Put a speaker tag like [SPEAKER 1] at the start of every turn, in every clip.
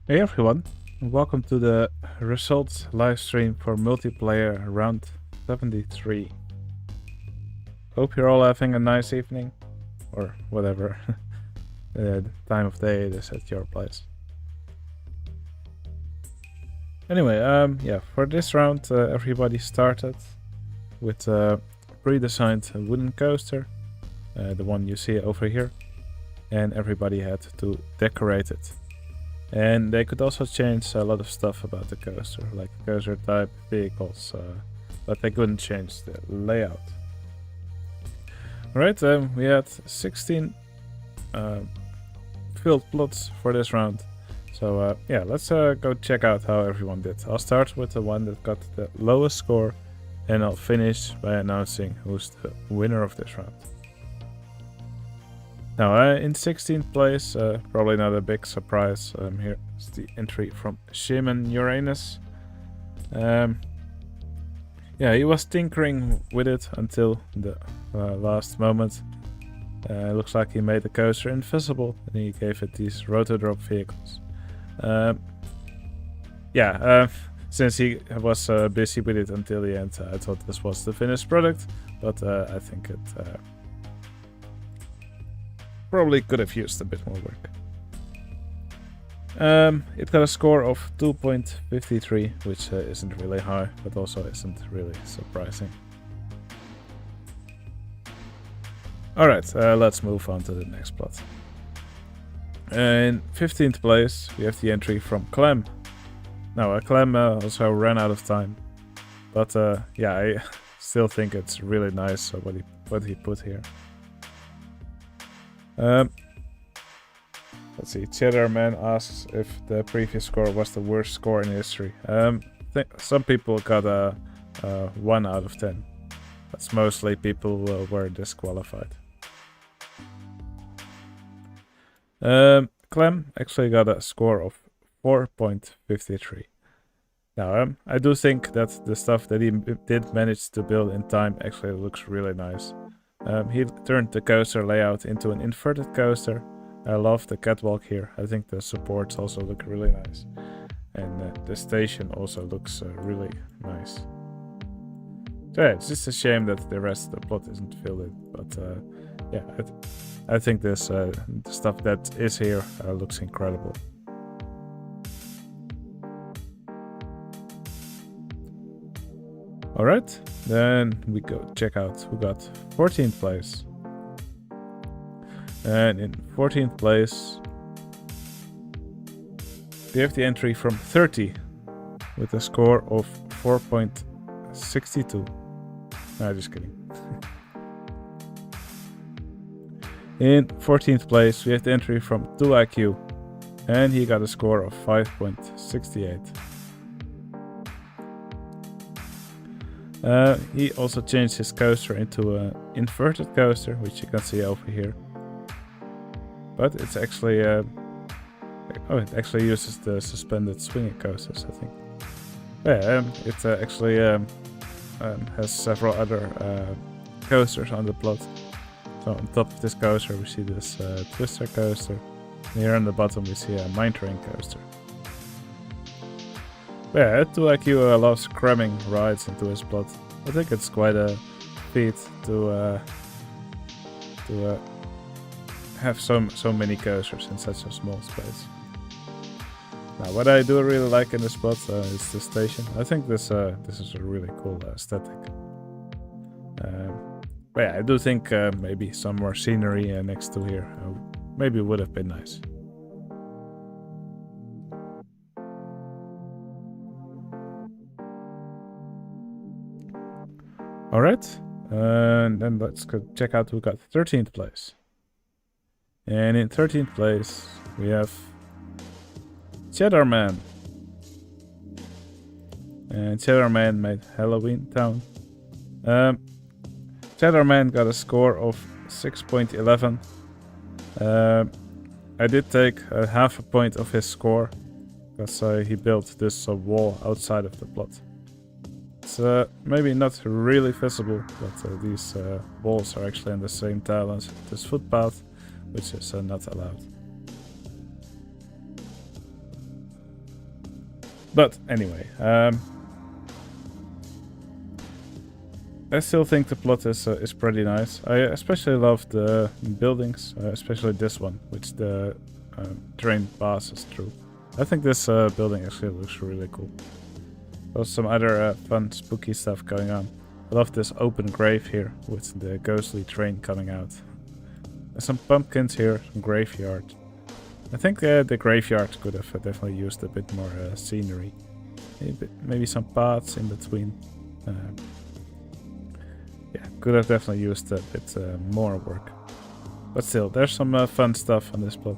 [SPEAKER 1] Hey everyone, welcome to the results live stream for multiplayer round 73. Hope you're all having a nice evening, or whatever time of day it is at your place. Anyway, yeah, for this round everybody started with a pre-designed wooden coaster, the one you see over here, and everybody had to decorate it. And they could also change a lot of stuff about the coaster, like coaster type, vehicles, but they couldn't change the layout. Alright, we had 16 filled plots for this round. So yeah, let's go check out how everyone did. I'll start with the one that got the lowest score, and I'll finish by announcing who's the winner of this round. Now, in 16th place, probably not a big surprise, here's the entry from Shaman Uranus. Yeah, he was tinkering with it until the last moment. Looks like he made the coaster invisible and he gave it these rotodrop vehicles. Yeah, since he was busy with it until the end, I thought this was the finished product, but I think it probably could have used a bit more work. It got a score of 2.53, which isn't really high, but also isn't really surprising. Alright, let's move on to the next plot. In 15th place, we have the entry from Clem. Now, Clem also ran out of time, but yeah, I still think it's really nice what he put here. Let's see, Cheddarman asks if the previous score was the worst score in history. Some people got a 1 out of 10. That's mostly people who were disqualified. Clem actually got a score of 4.53. Now, I do think that the stuff that he did manage to build in time actually looks really nice. He turned the coaster layout into an inverted coaster. I love the catwalk here. I think the supports also look really nice. And the station also looks really nice. So yeah, it's just a shame that the rest of the plot isn't filled in. But yeah, I think this the stuff that is here looks incredible. Alright, then we go check out who got 14th place. And in 14th place, we have the entry from 30 with a score of 4.62. No, just kidding. In 14th place, we have the entry from 2IQ, and he got a score of 5.68. He also changed his coaster into an inverted coaster, which you can see over here. But it's actually, it actually uses the suspended swinging coasters, I think. Yeah, it actually has several other coasters on the plot. So on top of this coaster we see this twister coaster. And here on the bottom we see a mine train coaster. Yeah, 2IQ loves cramming rides into his plot. I think it's quite a feat to have so many coasters in such a small space. Now, what I do really like in this plot is the station. I think this is a really cool aesthetic. But yeah, I do think maybe some more scenery next to here maybe would have been nice. Alright, and then let's go check out who got 13th place. And in 13th place, we have Cheddarman. And Cheddarman made Halloween Town. Cheddarman got a score of 6.11. I did take half a point of his score because he built this wall outside of the plot. It's maybe not really visible, but these walls are actually in the same tile as this footpath, which is not allowed. But anyway, I still think the plot is pretty nice. I especially love the buildings, especially this one, which the train passes through. I think this building actually looks really cool. There's some other fun, spooky stuff going on. I love this open grave here with the ghostly train coming out. There's some pumpkins here, some graveyard. I think the graveyard could have definitely used a bit more scenery. Maybe some paths in between. Yeah, could have definitely used a bit more work. But still, there's some fun stuff on this plot.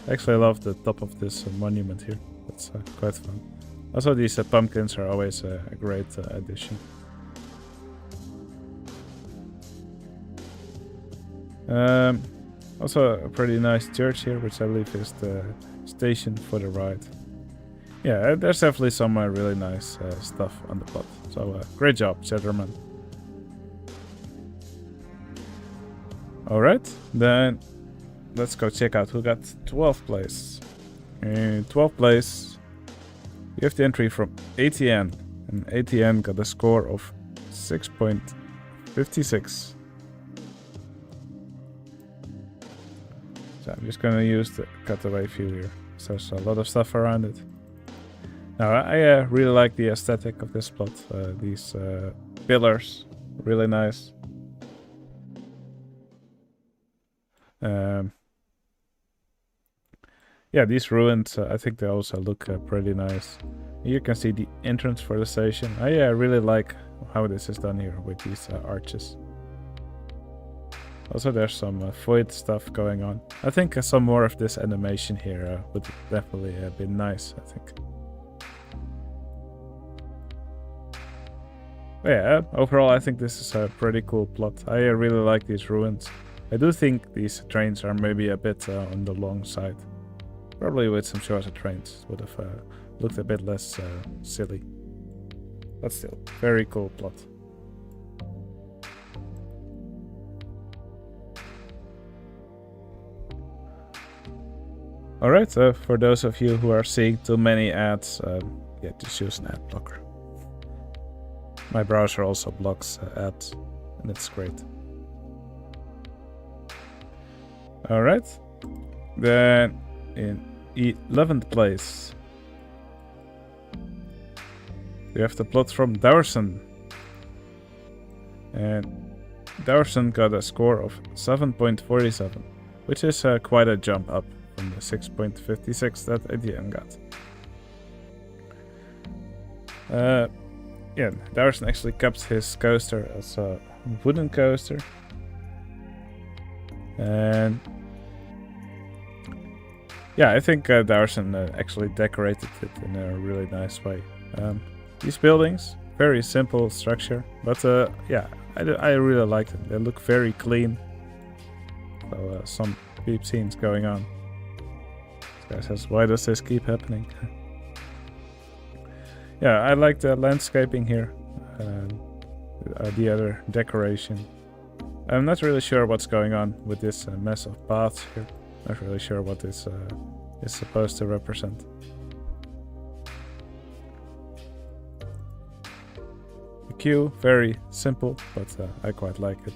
[SPEAKER 1] Actually, I love the top of this monument here. That's quite fun. Also, these pumpkins are always a great addition. Also, a pretty nice church here, which I believe is the station for the ride. Yeah, there's definitely some really nice stuff on the plot. So, great job, Chatterman. Alright, then let's go check out who got 12th place. In 12th place, we have the entry from ATN. And ATN got a score of 6.56. So I'm just gonna use the cutaway view here. So there's a lot of stuff around it. Now I really like the aesthetic of this plot. These pillars, really nice. Yeah, these ruins, I think they also look pretty nice. You can see the entrance for the station. I really like how this is done here with these arches. Also, there's some void stuff going on. I think some more of this animation here would definitely be nice, I think. But yeah, overall I think this is a pretty cool plot. I really like these ruins. I do think these trains are maybe a bit on the long side. Probably with some shorter trains would have looked a bit less silly. But still, very cool plot. Alright, for those of you who are seeing too many ads, yeah, just use an ad blocker. My browser also blocks ads, and it's great. Alright, then in 11th place, we have the plot from Dowerson. And Dowerson got a score of 7.47, which is quite a jump up from the 6.56 that ATN got. Yeah, Dowerson actually kept his coaster as a wooden coaster. And yeah, I think Dowerson actually decorated it in a really nice way. These buildings, very simple structure, but yeah, I really like them. They look very clean. So some deep scenes going on. This guy says, why does this keep happening? Yeah, I like the landscaping here. The other decoration. I'm not really sure what's going on with this mess of paths here. Not really sure what this is supposed to represent. The queue, very simple, but I quite like it.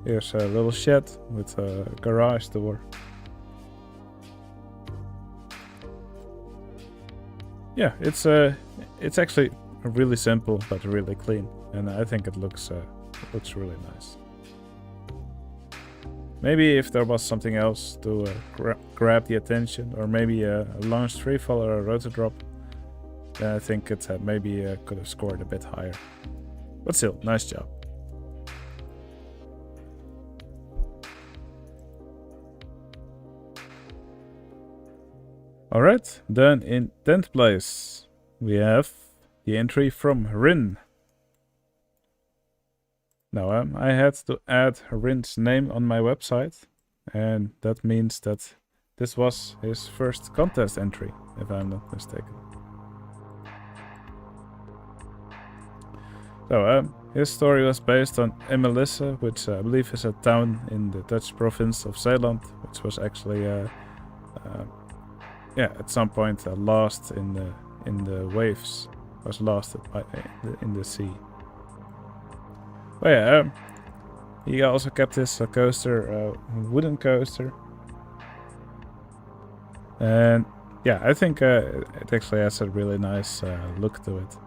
[SPEAKER 1] Here's a little shed with a garage door. Yeah, it's actually really simple but really clean, and I think it looks really nice. Maybe if there was something else to grab the attention, or maybe a launched freefall or a rotor drop, then I think it maybe could have scored a bit higher. But still, nice job. Alright, then in 10th place we have the entry from Rin. Now I had to add Rin's name on my website, and that means that this was his first contest entry, if I'm not mistaken. So his story was based on Emelisse, which I believe is a town in the Dutch province of Zeeland, which was actually yeah, at some point lost in in the waves was lost in the sea. But yeah, he also kept his coaster, wooden coaster. And yeah, I think it actually has a really nice look to it.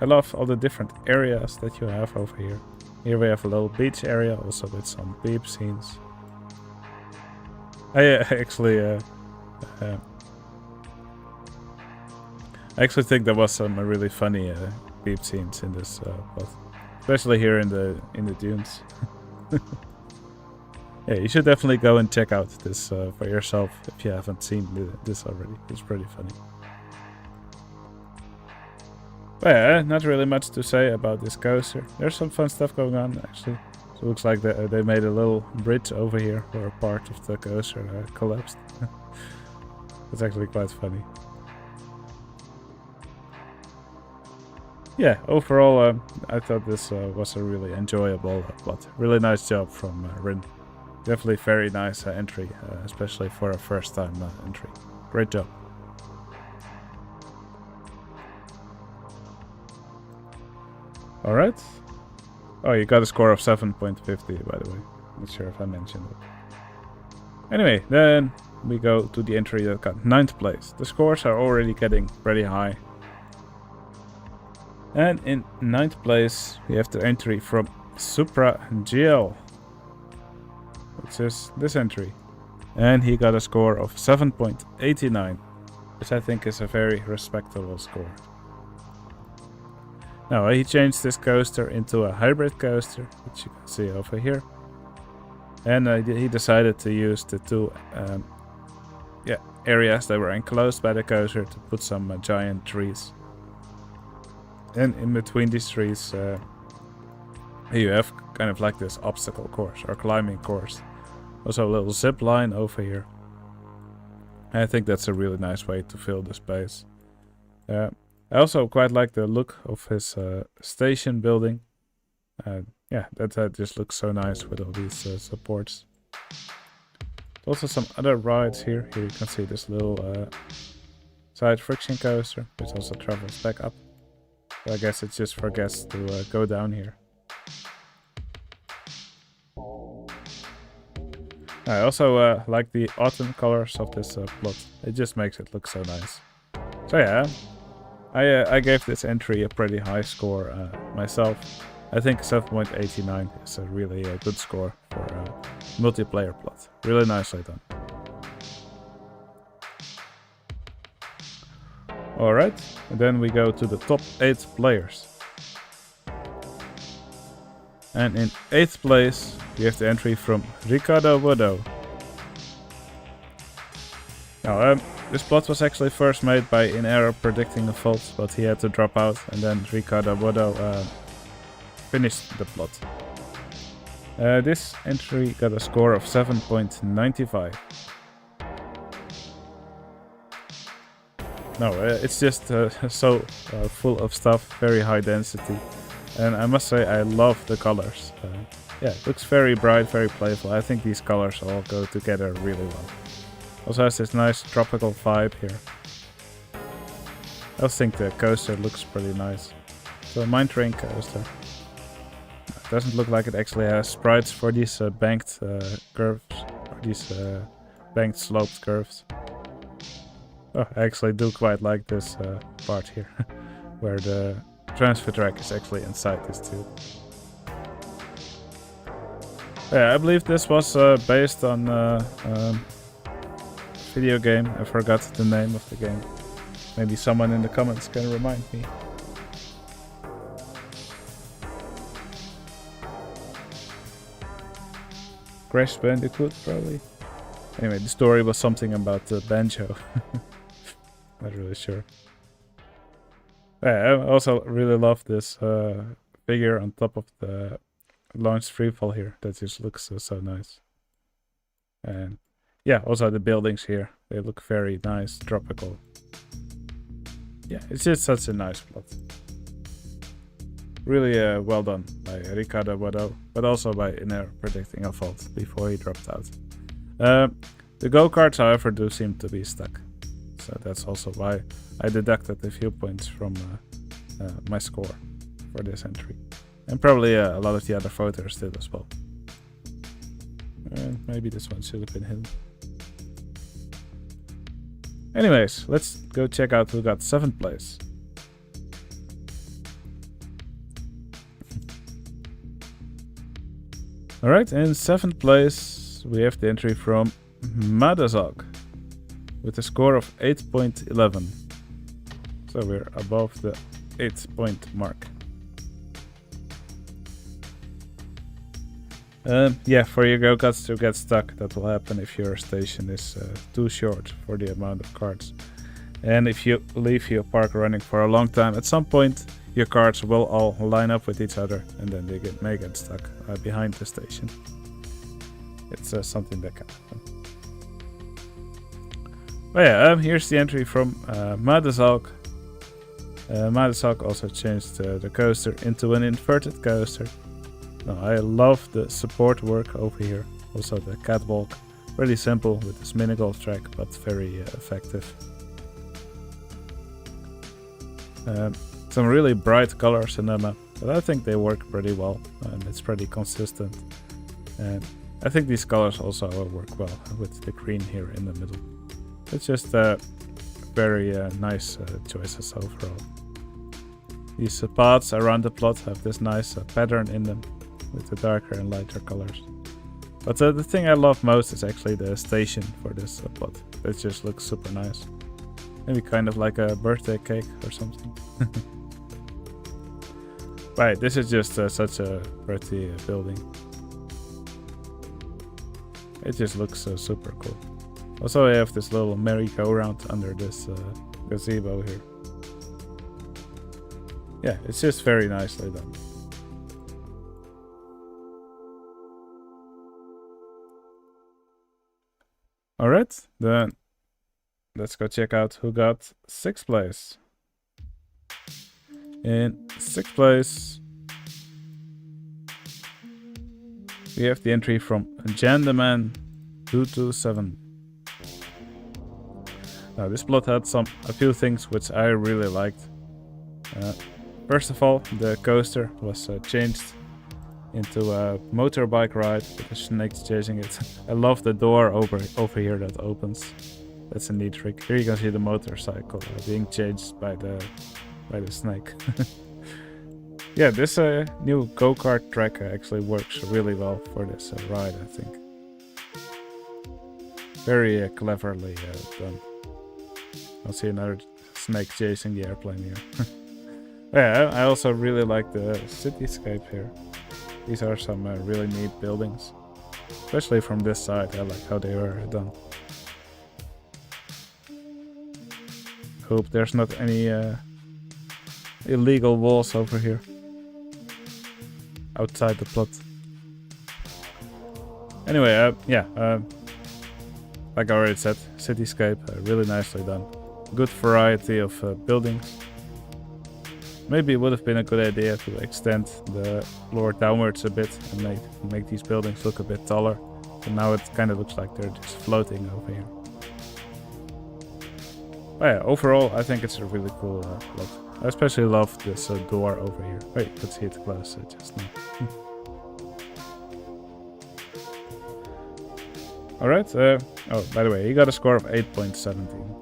[SPEAKER 1] I love all the different areas that you have over here. Here we have a little beach area, also with some beep scenes. I actually think there was some really funny beep scenes in this plot, especially here in the dunes. Yeah, you should definitely go and check out this for yourself if you haven't seen this already. It's pretty funny. But yeah, not really much to say about this coaster. There's some fun stuff going on actually. So it looks like they made a little bridge over here where a part of the coaster collapsed. It's actually quite funny. Yeah, overall I thought this was a really enjoyable plot. Really nice job from Rin. Definitely very nice entry, especially for a first time entry. Great job. Alright. Oh, you got a score of 7.50 by the way. Not sure if I mentioned it. Anyway, then we go to the entry that got 9th place. The scores are already getting pretty high. And in 9th place we have the entry from Supra GL, which is this entry. And he got a score of 7.89, which I think is a very respectable score. Now he changed this coaster into a hybrid coaster, which you can see over here. And he decided to use the two areas that were enclosed by the coaster to put some giant trees. And in between these trees you have kind of like this obstacle course or climbing course. Also a little zip line over here. And I think that's a really nice way to fill the space. I also quite like the look of his station building. Yeah, that just looks so nice with all these supports. Also some other rides here. Here you can see this little side friction coaster, which also travels back up. So I guess it's just for guests to go down here. I also like the autumn colors of this plot. It just makes it look so nice. So yeah, I gave this entry a pretty high score myself. I think 7.89 is a really good score for a multiplayer plot. Really nicely done. Alright, and then we go to the top 8 players. And in 8th place we have the entry from Ricardo Wodo. Now this plot was actually first made by In Error predicting a fault, but he had to drop out, and then Ricardo Wodo finished the plot. This entry got a score of 7.95. No, it's just so full of stuff, very high density, and I must say I love the colors. Yeah, it looks very bright, very playful. I think these colors all go together really well. Also has this nice tropical vibe here. I also think the coaster looks pretty nice. So a mine train coaster. It doesn't look like it actually has sprites for these banked curves, or these banked sloped curves. Oh, I actually do quite like this part here, where the transfer track is actually inside this tube. Yeah, I believe this was based on video game. I forgot the name of the game. Maybe someone in the comments can remind me. Crash Bandicoot, probably. Anyway, the story was something about the banjo. Not really sure. Yeah, I also really love this figure on top of the launch freefall here. That just looks so nice. And yeah, also the buildings here. They look very nice, tropical. Yeah, it's just such a nice plot. Really well done by Ricardo Wodo, but also by In Error predicting a fault before he dropped out. The go-karts, however, do seem to be stuck. So that's also why I deducted a few points from my score for this entry. And probably a lot of the other voters did as well. Maybe this one should have been hidden. Anyways, let's go check out who got 7th place. Alright, in 7th place we have the entry from Madazog with a score of 8.11. So we're above the 8-point mark. Yeah, for your go-karts to get stuck, that will happen if your station is too short for the amount of carts. And if you leave your park running for a long time, at some point your carts will all line up with each other and then they may get stuck behind the station. It's something that can happen. But yeah, here's the entry from Madazog. Madazog also changed the coaster into an inverted coaster. Now, I love the support work over here. Also the catwalk, really simple with this mini golf track, but very effective. Some really bright colors in the map, but I think they work pretty well and it's pretty consistent. And I think these colors also work well with the green here in the middle. It's just very nice choices overall. These paths around the plot have this nice pattern in them with the darker and lighter colors. But the thing I love most is actually the station for this plot. It just looks super nice. Maybe kind of like a birthday cake or something. Right, this is just such a pretty building. It just looks super cool. Also I have this little merry-go-round under this gazebo here. Yeah, it's just very nicely done. Alright, then let's go check out who got 6th place. In 6th place we have the entry from Jandaman227. Now this plot had a few things which I really liked. First of all, the coaster was changed into a motorbike ride with the snakes chasing it. I love the door over here that opens. That's a neat trick. Here you can see the motorcycle being chased by the snake. Yeah, this new go-kart track actually works really well for this ride, I think. Very cleverly done. I'll see another snake chasing the airplane here. Yeah, I also really like the cityscape here. These are some really neat buildings. Especially from this side, I like how they were done. Hope there's not any illegal walls over here. Outside the plot. Anyway, like I already said, cityscape, really nicely done. Good variety of buildings. Maybe it would have been a good idea to extend the floor downwards a bit and make these buildings look a bit taller. And now it kind of looks like they're just floating over here. But yeah, overall I think it's a really cool plot. I especially love this door over here. Oh, you could see it close just now. Alright, oh, by the way, he got a score of 8.17.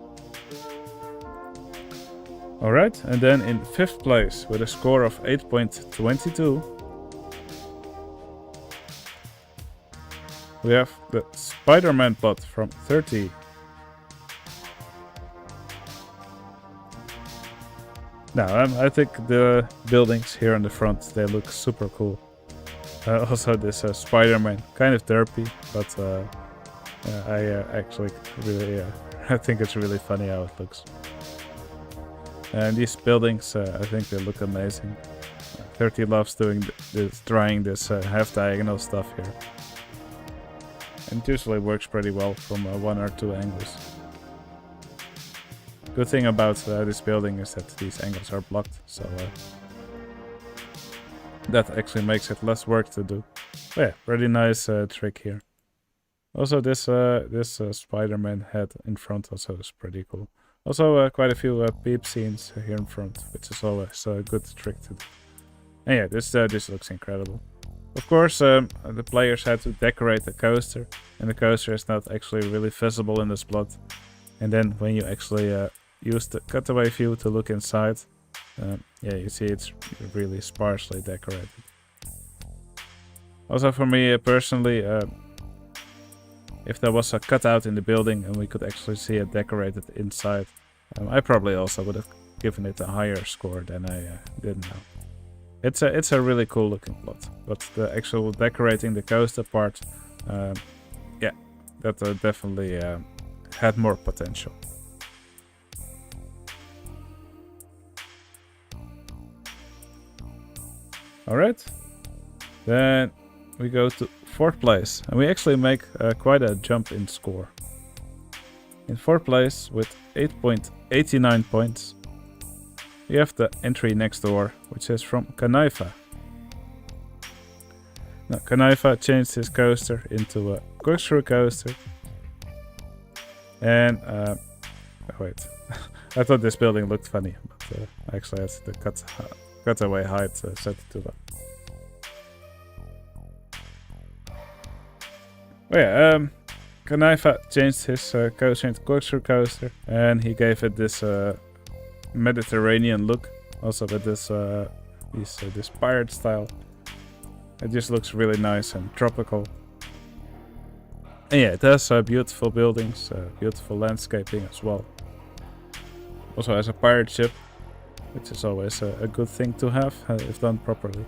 [SPEAKER 1] Alright, and then in 5th place with a score of 8.22 we have the Spider-Man plot from 30. Now, I think the buildings here in the front, they look super cool. Also this Spider-Man, kind of derpy, but I actually really, I think it's really funny how it looks. And these buildings, I think they look amazing. 30 loves drawing this half diagonal stuff here. And it usually works pretty well from 1 or 2 angles. Good thing about this building is that these angles are blocked, so that actually makes it less work to do. But yeah, pretty nice trick here. Also this Spider-Man head in front also is pretty cool. Also, quite a few peep scenes here in front, which is always a good trick to do. And yeah, this looks incredible. Of course, the players had to decorate the coaster, and the coaster is not actually really visible in the plot. And then when you actually use the cutaway view to look inside, yeah, you see it's really sparsely decorated. Also, for me personally, if there was a cutout in the building and we could actually see it decorated inside, I probably also would have given it a higher score than I did now. It's a really cool looking plot, but the actual decorating the coaster part, yeah, that definitely had more potential. Alright, then we go to 4th place, and we actually make quite a jump in score. In 4th place with 8.89 points, we have the entry next door, which is from Kanaifa. Now, Kanaifa changed his coaster into a corkscrew coaster. And, oh wait, I thought this building looked funny, but I actually had the cutaway height set to that. Oh yeah, Kanaifa changed his coaster into corkscrew coaster, and he gave it this Mediterranean look, also with this this pirate style. It just looks really nice and tropical. And yeah, it has beautiful buildings, beautiful landscaping as well. Also has a pirate ship, which is always a good thing to have if done properly.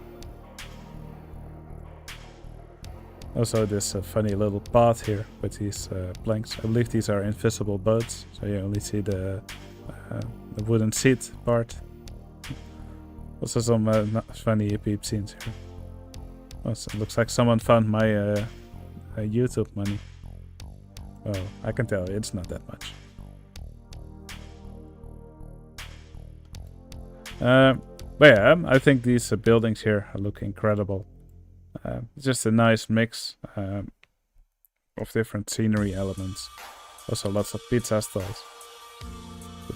[SPEAKER 1] Also this funny little path here with these planks. I believe these are invisible boats, so you only see the wooden seat part. Also some funny peep scenes here. Also, it looks like someone found my YouTube money. Well, I can tell you it's not that much. But yeah, I think these buildings here look incredible. Just a nice mix of different scenery elements. Also lots of pizza stalls.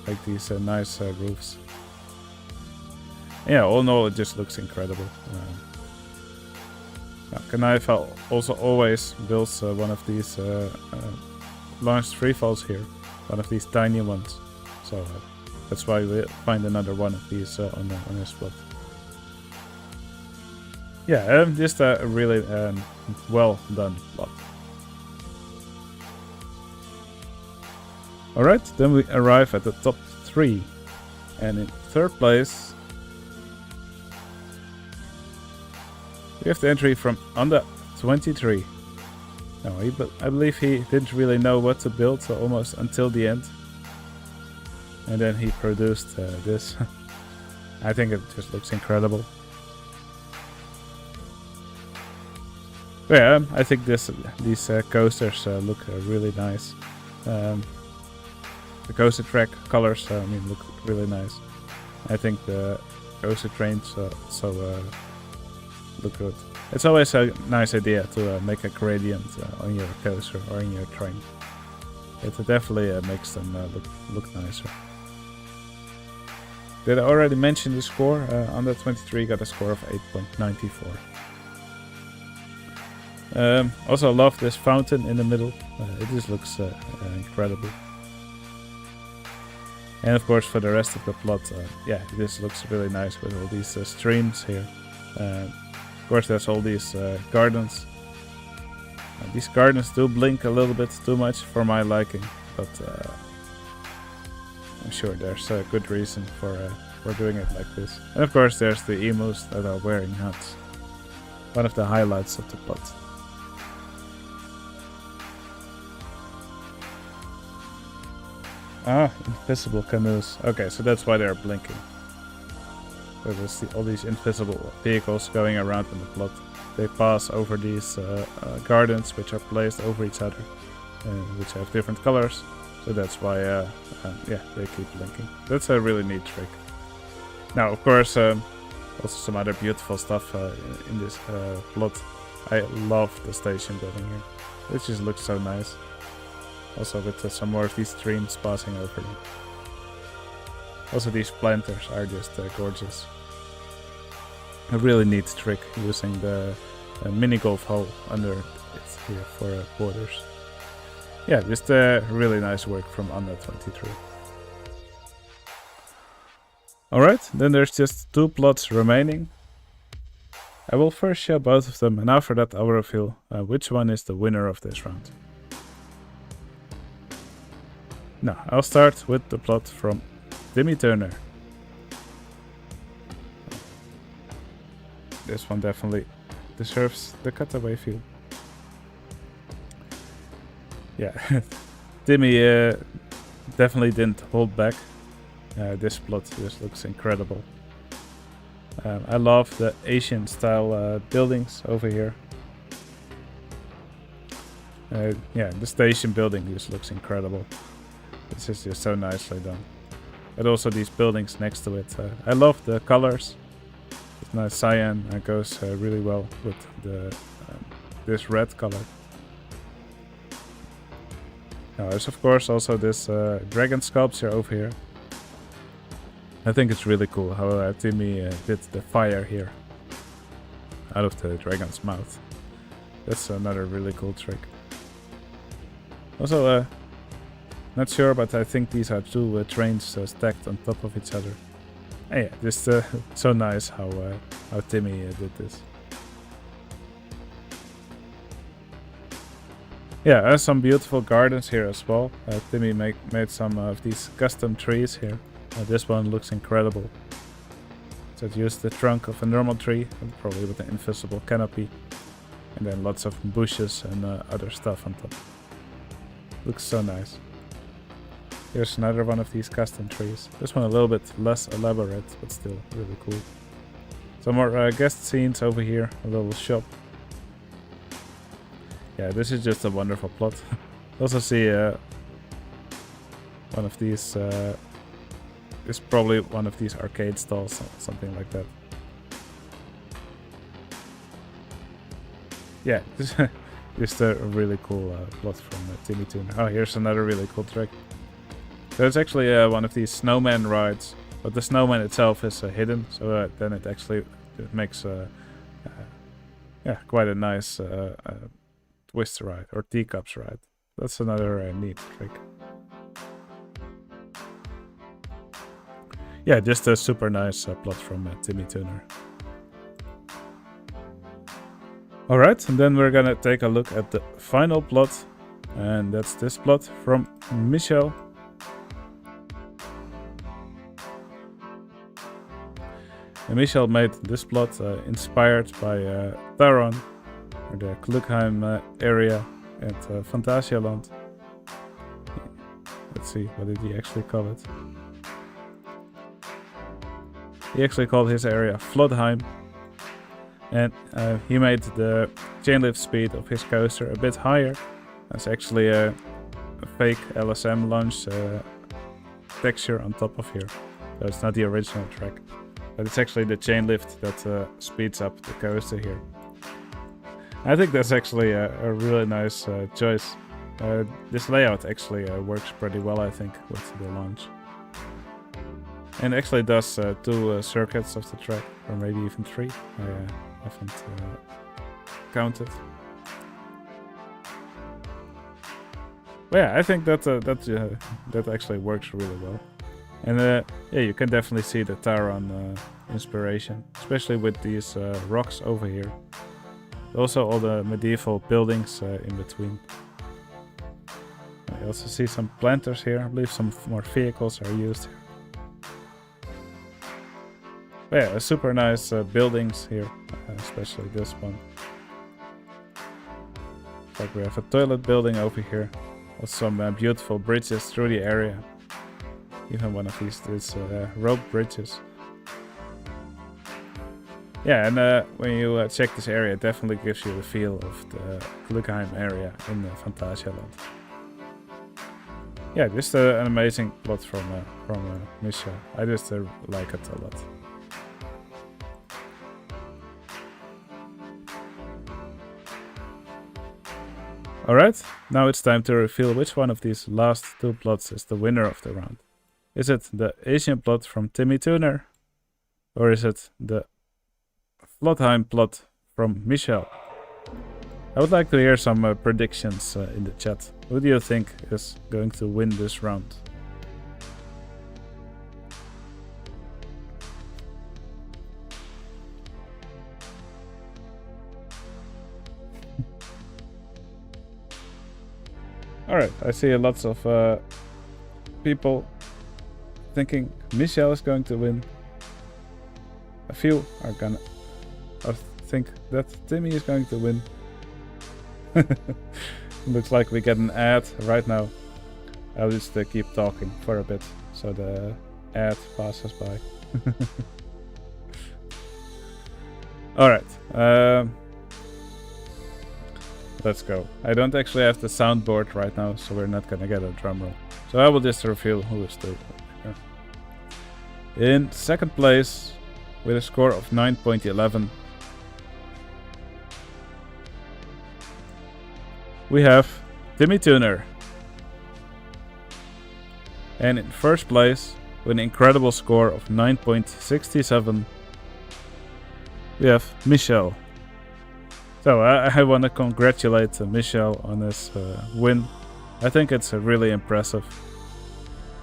[SPEAKER 1] Like these nice roofs. Yeah, all in all it just looks incredible. Kanaifa also always builds one of these launched freefalls here. One of these tiny ones. So that's why we find another one of these on the spot. Yeah, just a really well done plot. Alright, then we arrive at the top 3. And in 3rd place, we have the entry from Under 23. Now, I believe he didn't really know what to build almost until the end. And then he produced this. I think it just looks incredible. But yeah, I think these coasters look really nice. The coaster track colors, look really nice. I think the coaster trains also look good. It's always a nice idea to make a gradient on your coaster or in your train. It definitely makes them look nicer. Did I already mention the score? Under 23 got a score of 8.94. Also love this fountain in the middle. It just looks incredible. And of course for the rest of the plot, yeah, this looks really nice with all these streams here. Of course there's all these gardens. These gardens do blink a little bit too much for my liking, but I'm sure there's a good reason for doing it like this. And of course there's the emus that are wearing hats. One of the highlights of the plot. Ah, invisible canoes. Okay, so that's why they're blinking. So there's all these invisible vehicles going around in the plot. They pass over these gardens, which are placed over each other, which have different colors. So that's why, yeah, they keep blinking. That's a really neat trick. Now, of course, also some other beautiful stuff in this plot. I love the station building here. It just looks so nice. Also with some more of these streams passing over you. Also, these planters are just gorgeous. A really neat trick using the mini golf hole under it here for borders. Yeah, just really nice work from Anna 23. Alright, then there's just 2 plots remaining. I will first show both of them, and after that I will reveal which one is the winner of this round. Now, I'll start with the plot from Timmy Turner. This one definitely deserves the cutaway feel. Yeah, Timmy definitely didn't hold back. This plot just looks incredible. I love the Asian style buildings over here. Yeah, the station building just looks incredible. This is just so nicely done. But also these buildings next to it. I love the colors. It's nice cyan. It goes really well with the this red color. Now there's of course also this dragon sculpture over here. I think it's really cool how Timmy did the fire here out of the dragon's mouth. That's another really cool trick. Also, not sure, but I think these are 2 trains stacked on top of each other. And yeah, just so nice how Timmy did this. Yeah, some beautiful gardens here as well. Timmy made some of these custom trees here. This one looks incredible. So it used the trunk of a normal tree, probably with an invisible canopy. And then lots of bushes and other stuff on top. Looks so nice. Here's another one of these custom trees. This one a little bit less elaborate, but still really cool. Some more guest scenes over here, a little shop. Yeah, this is just a wonderful plot. Also see one of these... It's probably one of these arcade stalls, something like that. Yeah, just a really cool plot from Timmy Turner. Oh, here's another really cool trick. So it's actually one of these snowman rides, but the snowman itself is hidden, so then it actually makes yeah, quite a nice twist ride, or teacups ride. That's another neat trick. Yeah, just a super nice plot from Timmy Turner. Alright, and then we're gonna take a look at the final plot, and that's this plot from Michel. And Michel made this plot inspired by Taron, or the Klugheim area at Phantasialand. Let's see, what did he actually call it? He actually called his area Floodheim, and he made the chain lift speed of his coaster a bit higher. That's actually a fake LSM launch texture on top of here, so it's not the original track, but it's actually the chain lift that speeds up the coaster here. I think that's actually a really nice choice. This layout actually works pretty well, I think, with the launch. And actually does 2 circuits of the track, or maybe even 3. I haven't counted. But yeah, I think that actually works really well. And yeah, you can definitely see the Taron inspiration, especially with these rocks over here. Also all the medieval buildings in between. I also see some planters here. I believe some more vehicles are used here. But yeah, super nice buildings here, especially this one. Like we have a toilet building over here. Also some beautiful bridges through the area. Even one of these rope bridges. Yeah, and when you check this area, it definitely gives you the feel of the Klugheim area in Phantasialand. Yeah, just an amazing plot from Michel. I just like it a lot. Alright, now it's time to reveal which one of these last 2 plots is the winner of the round. Is it the Asian plot from Timmy Tuner? Or is it the Flotheim plot from Michel? I would like to hear some predictions in the chat. Who do you think is going to win this round? Alright, I see lots of people thinking Michel is going to win. A few are gonna think that Timmy is going to win. Looks like we get an ad right now. I'll just keep talking for a bit so the ad passes by. Alright, let's go. I don't actually have the soundboard right now, so we're not gonna get a drum roll. So I will just reveal who is still here. In second place, with a score of 9.11, we have Timmy Tuner. And in first place, with an incredible score of 9.67, we have Michel. So I want to congratulate Michel on his win. I think it's really impressive,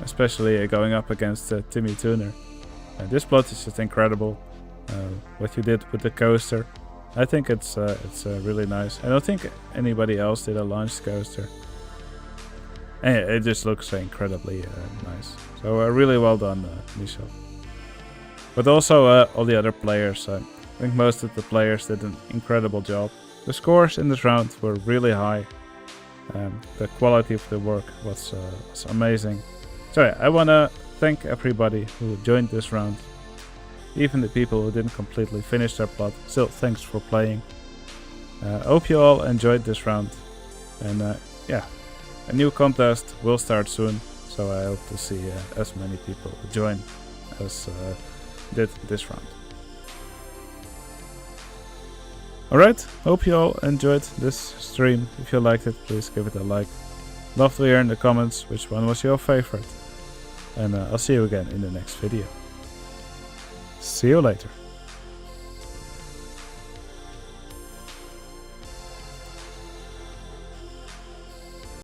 [SPEAKER 1] especially going up against Timmy Tuner. This plot is just incredible. What you did with the coaster, I think it's really nice. I don't think anybody else did a launch coaster. And it just looks incredibly nice. So really well done, Michel. But also all the other players. I think most of the players did an incredible job. The scores in this round were really high. The quality of the work was amazing. So yeah, I want to thank everybody who joined this round. Even the people who didn't completely finish their plot, still thanks for playing. Hope you all enjoyed this round. And yeah, a new contest will start soon. So I hope to see as many people join as did this round. Alright, hope you all enjoyed this stream. If you liked it, please give it a like. Love to hear in the comments which one was your favorite. And I'll see you again in the next video. See you later.